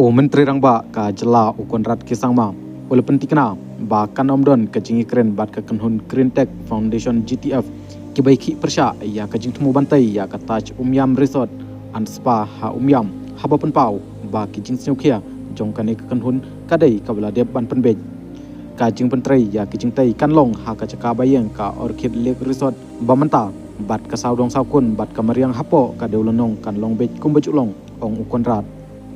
Menteri Rangba ka jela ukon rat kisangma oleh pentikna ba kan omdon ka jingi kren bat ka kanhun Green Tech Foundation GTF ki baiki persya ya ka jing temu bantai ya ka taj umyam resort and spa ha umyam haba pen pau ba ki jing sneukia jong kane ka kanhun kadai ka bala deb ban penbej ka jing pentrai ya ki jing tai kan long ha ka caka bayeng ka Orchid Lake Resort bamanta bat ka saudong saukun bat ka mariang hapo ka deulonong kan long bej kumbejulong ong ukon rat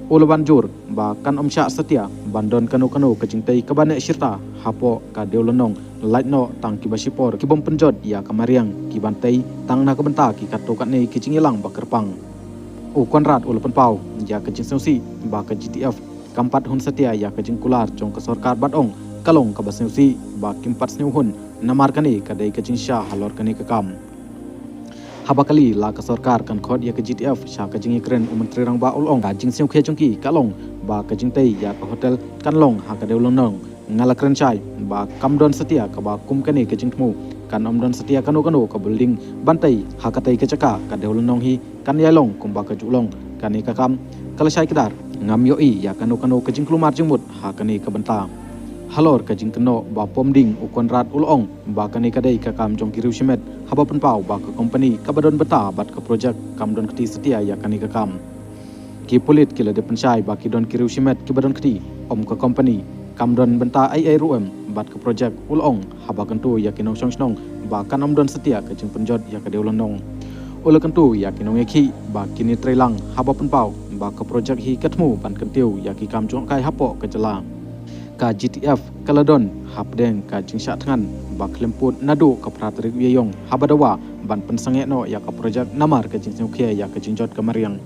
Ulu banjur ba kan omsya setia bandon kanu kejingtai kabane syirta hapo ka deulonong lightno tang kibasipor kibom penjod ya kamariang kibantai tang na kabenta ki katokat ne kijingilang bakerpang ukon rat ulu penpau ya kejing seusi ba ka GTF kampat hun setia ya kejing kular jong ka sorkar batong kalong ka baseusi ba kimpat sneu hun namar kani kadai kejing syah halor kani kekam Habakali la ka sorkar kan khod ya ke GTF sha ka jingi kren Menteri Rangba ulong ka jing siu khe jongki kalong ba ka jing tai ya ka hotel kanlong ha ka deulong nong ngala kren chai ba kamdon setia ka ba kum kane ke jing tmu kan omdon setia kanu ka building bantai ha ka tai ke caka ka deulong nong hi kan yailong kum ba ka julong kani ka kam kala shai kedar ngam yo i ya kanu ke jing klumar jingmut ha kani ka benta halor ka jing keno ba pomding ukon rat ulong ba kani kadai ka kam jong kiru shimet haba penpau ba ka company ka badon beta bat ka project kam don kti setia ya kani ka kam ki polit kila de pensyai ba ki don kiru shimet ki badon kti om ka company kam don benta ai ruem bat ka project ulong haba kentu ya kinong song ba kan om don setia ka jing penjot ya ka deulonong ula kentu ya kinong ekhi ba kini trailang haba penpau ba ka project hi katmu ban kentiu ya ki kam jong kai hapo ka jela ka GTF kaladon hapdeng ka jingsha thangan ba klemput nadu ka pratrik wieyong habadawa ban pensange no ya ka projek namar ka jingseu khia ya ka jingjot ka mariang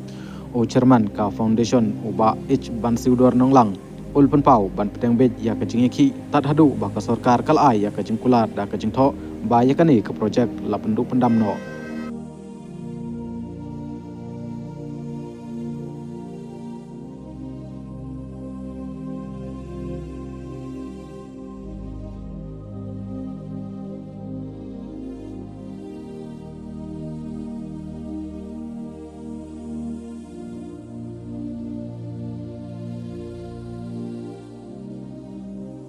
o chairman ka foundation uba H ban siudor nonglang ul penpau ban peteng bej ya ka jingeki tat hadu ba ka sarkar kal ai ya ka jingkulat da ka jingtho ba ya kani ka projek la penduk pendam no